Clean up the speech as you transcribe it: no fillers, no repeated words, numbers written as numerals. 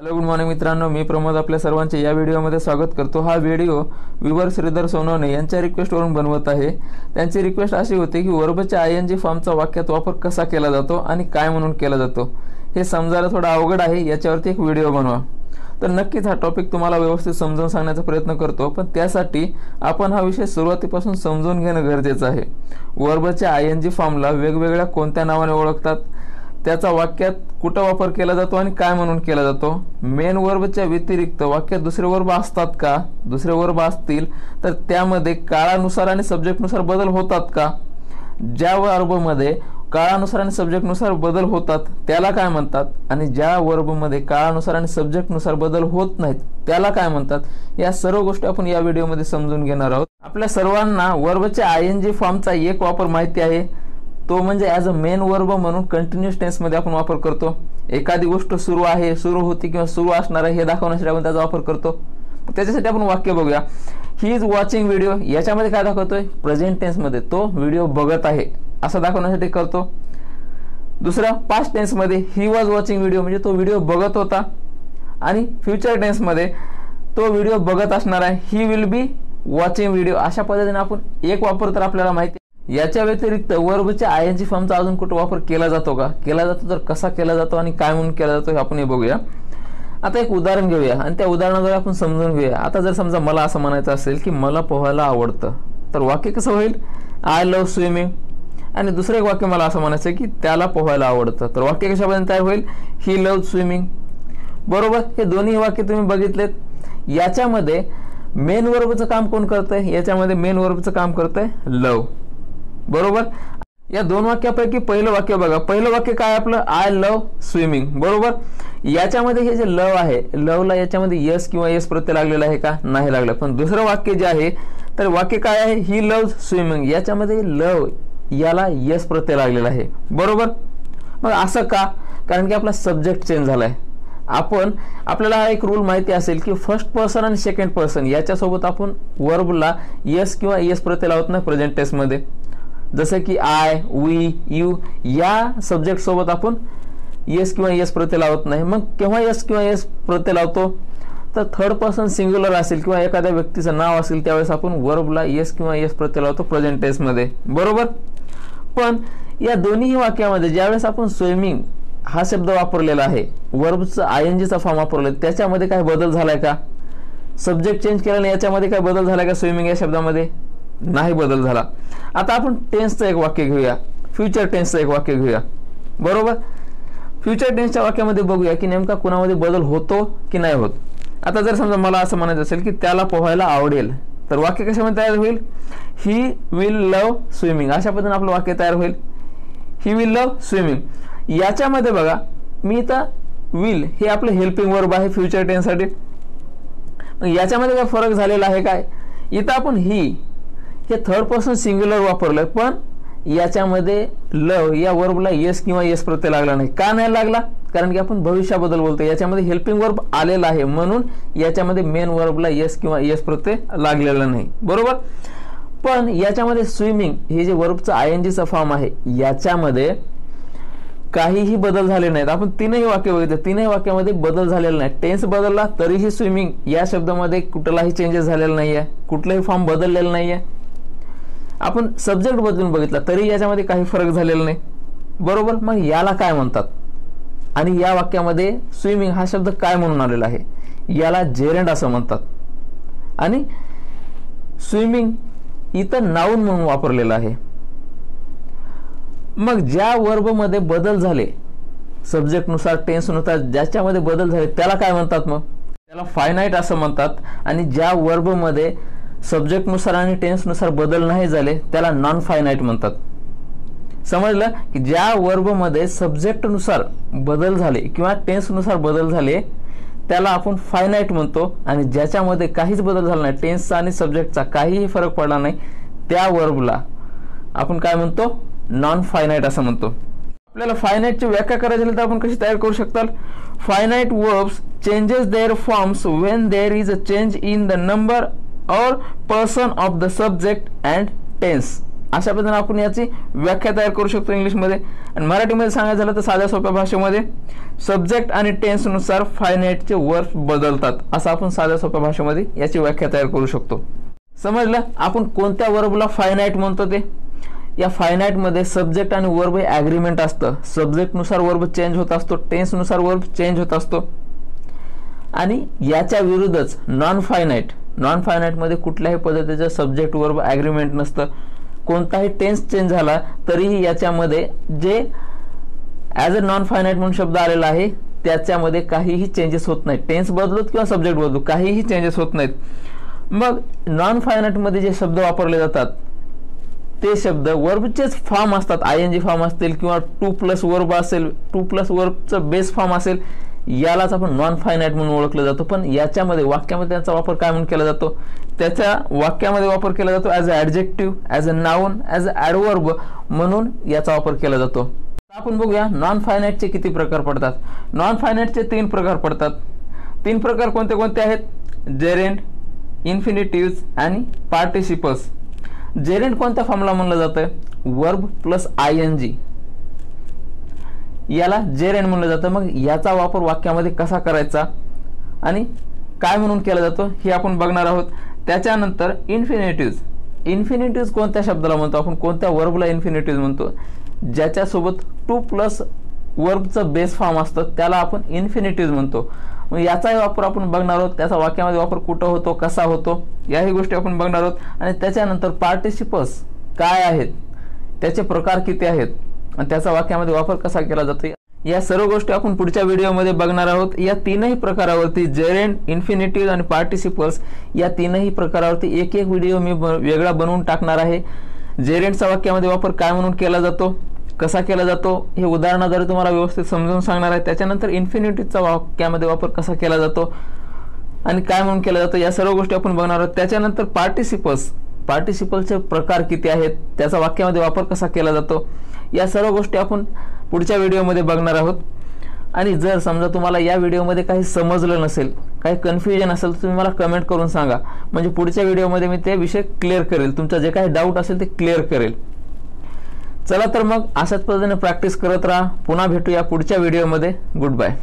Hello good morning मित्रांनो, मी प्रमोद आपल्या सर्वांचे या व्हिडिओमध्ये स्वागत करतो। हा व्हिडिओ विवर श्रीधर सोनवणे यांच्या रिक्वेस्टवरून बनवत आहे। त्यांची रिक्वेस्ट अशी होती की वर्बच्या आयएनजी फॉर्मचा वाक्यात वापर कसा केला जातो आणि काय म्हणून केला जातो हे समजायला थोडा अवघड आहे, याच्यावरती एक व्हिडिओ बनवा। तर नक्कीच हा टॉपिक तुम्हाला व्यवस्थित समजावून सांगण्याचा प्रयत्न करतो, पण त्यासाठी आपण हा विषय सुरुवातीपासून समजून घेणं गरजेचं आहे। वर्बच्या आयएनजी फॉर्मला वेगवेगळ्या कोणत्या नावाने ओळखतात, त्याचा वाक्यात कुठं वापर केला जातो आणि काय म्हणून केला जातो, मेन वर्बच्या व्यतिरिक्त वाक्यात दुसरे वर्ब असतात का, दुसरे वर्ब असतील तर त्यामध्ये काळानुसार आणि सब्जेक्टनुसार बदल होतात का, ज्या वर्बमध्ये काळानुसार आणि सब्जेक्टनुसार बदल होतात त्याला काय म्हणतात आणि ज्या वर्बमध्ये काळानुसार आणि सब्जेक्टनुसार बदल होत नाहीत त्याला काय म्हणतात, या सर्व गोष्टी आपण या व्हिडिओमध्ये समजून घेणार आहोत। आपल्या सर्वांना वर्बच्या आयएनजी फॉर्मचा एक वापर माहिती आहे, तो म्हणजे ॲज अ मेन वर्ब म्हणून कंटिन्यूअस टेन्समध्ये आपण वापर करतो। एखादी गोष्ट सुरू आहे, सुरू होती किंवा सुरू असणार आहे हे दाखवण्यासाठी आपण त्याचा वापर करतो। त्याच्यासाठी आपण वाक्य बघूया। ही इज वॉचिंग व्हिडिओ, याच्यामध्ये काय दाखवतोय, प्रेझेंट टेन्समध्ये तो व्हिडिओ बघत आहे असं दाखवण्यासाठी करतो। दुसरा पास्ट टेन्समध्ये ही वॉज वॉचिंग व्हिडिओ म्हणजे तो व्हिडिओ बघत होता, आणि फ्युचर टेन्समध्ये तो व्हिडिओ बघत असणार आहे, he will be watching video. अशा पद्धतीने आपण एक वापर तर आपल्याला माहिती। याच्या व्यतिरिक्त वर्बच्या आयएनजी फॉर्मचा अजून कुठे वापर केला जातो का, केला जातो तर कसा केला जातो आणि काय म्हणून केला जातो हे आपण हे बघूया। आता एक उदाहरण घेऊया आणि त्या उदाहरणाद्वारे आपण समजून घेऊया। आता जर समजा मला असं म्हणायचं असेल की मला पोहायला आवडतं, तर वाक्य कसं होईल, आय लव्ह स्विमिंग। आणि दुसरं एक वाक्य मला असं म्हणायचं की त्याला पोहायला आवडतं, तर वाक्य कशापर्यंत तयार होईल, ही लव्ह स्विमिंग। बरोबर, हे दोन्ही वाक्य तुम्ही बघितलेत। याच्यामध्ये मेन वर्बचं काम कोण करतंय, याच्यामध्ये मेन वर्बचं काम करतंय लव्ह। बरोबर, या दोन वाक्यापैकी पहिलं वाक्य बघा, पहिलं वाक्य काय आपलं, आय लव्ह स्विमिंग। बरोबर, याच्यामध्ये हे जे लव आहे, लवला याच्यामध्ये यस किंवा यस प्रत्यय लागलेला आहे का, नाही लागला। पण दुसरं वाक्य जे आहे तर वाक्य काय आहे, ही लव्ह स्विमिंग, याच्यामध्ये लव याला यस प्रत्यय लागलेला आहे। बरोबर, मग असं का, कारण की आपला सब्जेक्ट चेंज झालाय। आपल्याला हा एक रूल माहिती असेल की फर्स्ट पर्सन आणि सेकंड पर्सन याच्यासोबत आपण वर्बला यस किंवा यस प्रत्यय लावत नाही प्रेझेंट टेन्समध्ये। जसं की आय, वी, यू या सब्जेक्ट सोबत आपण यस किंवा यस प्रत्यय लावत नाही। मग केव्हा यस किंवा यस प्रत्यय लावतो, तर थर्ड पर्सन सिंग्युलर असेल किंवा एखाद्या व्यक्तीचं नाव असेल त्यावेळेस आपण वर्बला यस किंवा यस प्रत्यय लावतो प्रेझेंट टेन्समध्ये। बरोबर, पण या दोन्ही वाक्यामध्ये ज्यावेळेस आपण स्विमिंग हा शब्द वापरलेला आहे, वर्बचा आयएनजीचा फॉर्म वापरला, त्याच्यामध्ये काय बदल झालाय का, सब्जेक्ट चेंज केल्याने याच्यामध्ये काय बदल झालाय का, स्विमिंग या शब्दामध्ये नाही बदल झाला। आता आपण टेन्सचं एक वाक्य घेऊया, फ्युचर टेन्सचं एक वाक्य घेऊया। बरोबर, फ्युचर टेन्सच्या वाक्यामध्ये बघूया की नेमका कुणामध्ये बदल होतो की नाही होत। आता जर समजा मला असं म्हणायचं असेल की त्याला पोहायला आवडेल, तर वाक्य कशामध्ये तयार होईल, ही विल लव्ह स्विमिंग, अशा पद्धतीने आपलं वाक्य तयार होईल, ही विल लव्ह स्विमिंग। याच्यामध्ये बघा, मी इथं विल हे आपलं हेल्पिंग वर्ब आहे फ्युचर टेन्ससाठी। याच्यामध्ये काय फरक झालेला आहे काय, इथं आपण हे थर्ड पर्सन सिंग्युलर वापरलंय, पण याच्यामध्ये लव या वर्बला यस किंवा यस प्रत्यय लागला नाही। का नाही लागला, कारण की आपण भविष्याबद्दल बोलतो, याच्यामध्ये हेल्पिंग वर्ब आलेला आहे म्हणून याच्यामध्ये मेन वर्बला यस किंवा यस प्रत्यय लागलेला नाही। बरोबर, पण याच्यामध्ये स्विमिंग हे जे वर्बचं आयएनजीचा फॉर्म आहे याच्यामध्ये काहीही बदल झाले नाहीत। आपण तीनही वाक्य बघितले, तीनही वाक्यामध्ये बदल झालेला नाही। टेन्स बदलला तरीही स्विमिंग या शब्दामध्ये कुठलाही चेंजेस झालेला नाहीये, कुठलाही फॉर्म बदललेला नाहीये। आपण सब्जेक्ट बदलून बघितला तरी याच्यामध्ये काही फरक झालेला नाही। बरोबर, मग याला काय म्हणतात आणि या वाक्यामध्ये स्विमिंग हा शब्द काय म्हणून आलेला आहे, याला जेरेंड असं म्हणतात, आणि स्विमिंग इथं नाऊन म्हणून वापरलेलं आहे। मग ज्या वर्बमध्ये बदल झाले, सब्जेक्टनुसार टेन्सनुसार ज्याच्यामध्ये बदल झाले त्याला काय म्हणतात, मग त्याला फायनाईट असं म्हणतात। आणि ज्या वर्बमध्ये सब्जेक्टनुसार आणि टेन्सनुसार बदल नाही झाले त्याला नॉन फायनाईट म्हणतात। समजलं की ज्या वर्बमध्ये सब्जेक्टनुसार बदल झाले किंवा टेन्सनुसार बदल झाले त्याला आपण फायनाईट म्हणतो, आणि ज्याच्यामध्ये काहीच बदल झाला नाही, टेन्सचा आणि सब्जेक्टचा काहीही फरक पडला नाही, त्या वर्बला आपण काय म्हणतो, नॉन फायनाईट असं म्हणतो। आपल्याला फायनाईटची व्याख्या करायची तर आपण कशी तयार करू शकता, finite verbs changes their forms when there is a change in the number or person of the subject and tense। अशा पद्धतीने आपण याची व्याख्या तयार करू शकतो इंग्लिशमध्ये. आणि मराठीमध्ये सांगायचं झालं तर साध्या सोप्या भाषेमध्ये सब्जेक्ट आणि टेन्सनुसार फायनाईटचे वर्ब बदलतात, असं आपण साध्या सोप्या भाषेमध्ये याची व्याख्या तयार करू शकतो. समजलं आपण कोणत्या वर्बला फायनाईट म्हणतो ते. या फायनाईटमध्ये सब्जेक्ट आणि वर्ब हे ॲग्रीमेंट असतं. सब्जेक्टनुसार वर्ब चेंज होत असतो, टेन्सनुसार वर्ब चेंज होत असतो. आणि याच्या विरुद्धच नॉन फायनाईटमध्ये कुठल्याही पद्धतीचं सब्जेक्ट वर्ब ॲग्रीमेंट नसतं. कोणताही टेन्स चेंज झाला तरीही याच्यामध्ये जे ॲज अ नॉन फायनाईट म्हणून शब्द आलेला आहे त्याच्यामध्ये काहीही चेंजेस होत नाहीत. टेन्स बदलत किंवा सब्जेक्ट बदलू काहीही चेंजेस होत नाहीत. मग नॉन फायनाईटमध्ये जे शब्द वापरले जातात ते शब्द वर्बचेच फॉर्म असतात. ING फॉर्म असतील किंवा 2+ वर्ब असेल, 2+ वर्बचं बेस फॉर्म असेल, यालाच आपण नॉन फायनाईट म्हणून ओळखलं जातो. पण याच्यामध्ये वाक्यामध्ये त्याचा वापर काय म्हणून केला जातो, त्याच्या वाक्यामध्ये वापर केला जातो as a adjective, as a noun, as a adverb म्हणून याचा वापर केला जातो. आपण बघूया नॉन फायनाईटचे किती प्रकार पडतात. नॉन फायनाईटचे 3 प्रकार पडतात. 3 प्रकार कोणते कोणते आहेत, जेरेंड, इन्फिनिटिव्ज आणि पार्टिसिपल्स. जेरेंड कोणत्या फॉर्मला म्हणलं जातं, वर्ब प्लस ING, याला जेरेंड म्हणलं जातं. मग याचा वापर वाक्यामध्ये कसा करायचा आणि काय म्हणून केला जातो हे आपण बघणार आहोत. त्याच्यानंतर इन्फिनिटिव्ज कोणत्या शब्दाला म्हणतो आपण, कोणत्या वर्बला इन्फिनिटिव्ज म्हणतो, ज्याच्यासोबत 2+ वर्बचं बेस फॉर्म असतं त्याला आपण इन्फिनिटिव्ज म्हणतो. मग याचाही वापर आपण बघणार आहोत. त्याचा वाक्यामध्ये वापर कुठं होतो, कसा होतो, याही गोष्टी आपण बघणार आहोत. आणि त्याच्यानंतर पार्टिसिपल्स काय आहेत, त्याचे प्रकार किती आहेत आणि त्याचा वाक्यामध्ये वापर कसा केला जातो, या सर्व गोष्टी आपण पुढच्या व्हिडिओमध्ये बघणार आहोत. या 3ही प्रकारावरती जेरेंड, इन्फिनिटिव्ह आणि पार्टिसिपल्स या 3ही प्रकारावरती एक व्हिडिओ मी वेगळा बनवून टाकणार आहे. जेरेंडचा वाक्यामध्ये वापर काय म्हणून केला जातो, कसा केला जातो हे उदाहरणाद्वारे तुम्हाला व्यवस्थित समजावून सांगणार आहे. त्याच्यानंतर इन्फिनिटिव्हचा वाक्यामध्ये वापर कसा केला जातो आणि काय म्हणून केला जातो या सर्व गोष्टी आपण बघणार आहोत. त्याच्यानंतर पार्टिसिपल्सचे प्रकार किती आहेत, त्याचा वाक्यामध्ये वापर कसा केला जातो, या सर्व गोष्टी आपण पुढच्या व्हिडिओमध्ये बघणार आहोत. आणि जर समजा तुम्हाला या व्हिडिओमध्ये काही समजलं नसेल, काही कन्फ्युजन असेल तर तुम्ही मला कमेंट करून सांगा, म्हणजे पुढच्या व्हिडिओमध्ये मी ते विषय क्लिअर करेल. तुमचा जे काही डाऊट असेल ते क्लिअर करेल. चला तर मग अशाच पद्धतीने प्रॅक्टिस करत राहा. पुन्हा भेटूया पुढच्या व्हिडिओमध्ये. Good bye.